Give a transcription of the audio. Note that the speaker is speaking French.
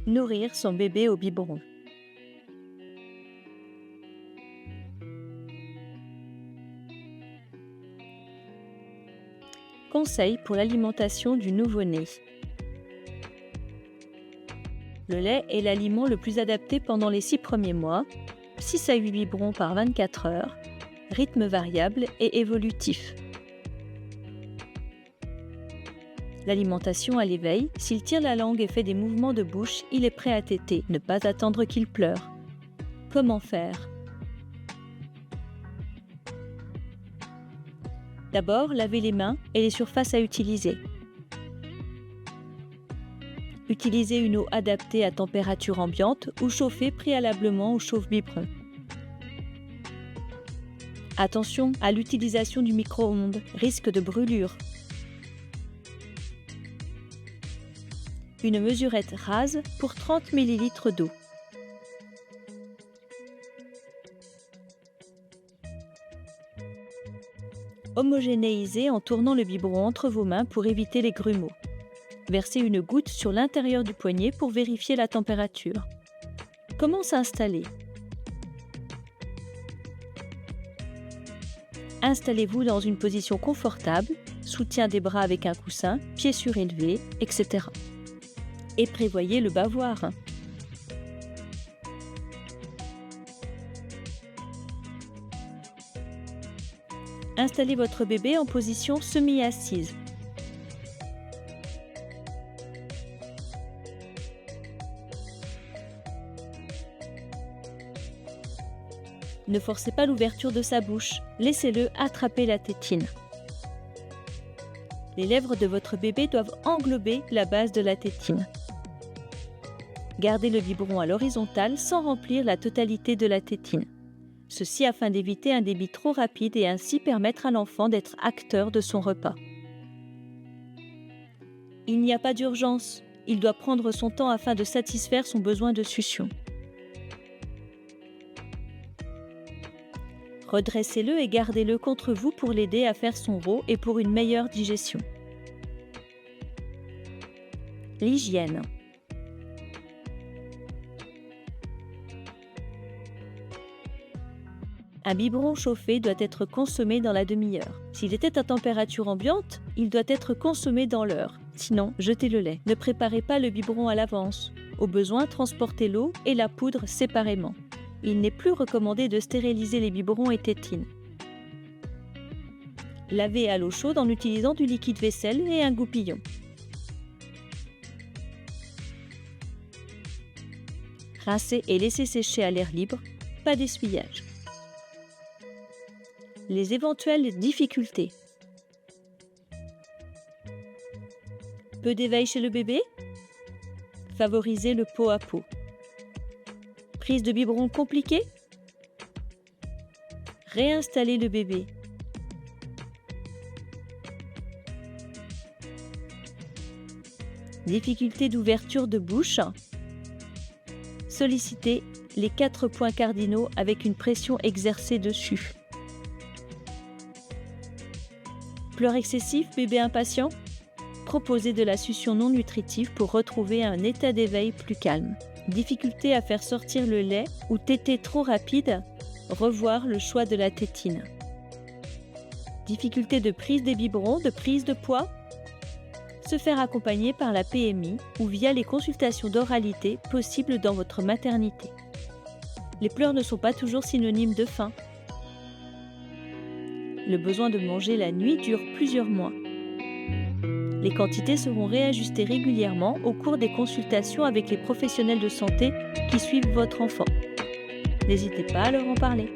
Nourrir son bébé au biberon. Conseils pour l'alimentation du nouveau-né. Le lait est l'aliment le plus adapté pendant les 6 premiers mois, 6 à 8 biberons par 24 heures, rythme variable et évolutif. L'alimentation à l'éveil, s'il tire la langue et fait des mouvements de bouche, il est prêt à téter, ne pas attendre qu'il pleure. Comment faire ? D'abord, lavez les mains et les surfaces à utiliser. Utilisez une eau adaptée à température ambiante ou chauffée préalablement au chauffe-biberon. Attention à l'utilisation du micro-ondes, risque de brûlure. Une mesurette rase pour 30 ml d'eau. Homogénéisez en tournant le biberon entre vos mains pour éviter les grumeaux. Versez une goutte sur l'intérieur du poignet pour vérifier la température. Comment s'installer ? Installez-vous dans une position confortable, soutien des bras avec un coussin, pieds surélevés, etc. Et prévoyez le bavoir. Installez votre bébé en position semi-assise. Ne forcez pas l'ouverture de sa bouche, laissez-le attraper la tétine. Les lèvres de votre bébé doivent englober la base de la tétine. Gardez le biberon à l'horizontale sans remplir la totalité de la tétine. Ceci afin d'éviter un débit trop rapide et ainsi permettre à l'enfant d'être acteur de son repas. Il n'y a pas d'urgence, il doit prendre son temps afin de satisfaire son besoin de succion. Redressez-le et gardez-le contre vous pour l'aider à faire son rot et pour une meilleure digestion. L'hygiène. Un biberon chauffé doit être consommé dans la demi-heure. S'il était à température ambiante, il doit être consommé dans l'heure. Sinon, jetez le lait. Ne préparez pas le biberon à l'avance. Au besoin, transportez l'eau et la poudre séparément. Il n'est plus recommandé de stériliser les biberons et tétines. Lavez à l'eau chaude en utilisant du liquide vaisselle et un goupillon. Rincez et laissez sécher à l'air libre, pas d'essuyage. Les éventuelles difficultés. Peu d'éveil chez le bébé ? Favorisez le pot à pot. Prise de biberon compliquée ? Réinstallez le bébé. Difficulté d'ouverture de bouche ? Sollicitez les 4 points cardinaux avec une pression exercée dessus. Pleurs excessifs, bébé impatient ? Proposez de la succion non nutritive pour retrouver un état d'éveil plus calme. Difficulté à faire sortir le lait ou téter trop rapide, revoir le choix de la tétine. Difficulté de prise des biberons, de prise de poids, se faire accompagner par la PMI ou via les consultations d'oralité possibles dans votre maternité. Les pleurs ne sont pas toujours synonymes de faim. Le besoin de manger la nuit dure plusieurs mois. Les quantités seront réajustées régulièrement au cours des consultations avec les professionnels de santé qui suivent votre enfant. N'hésitez pas à leur en parler.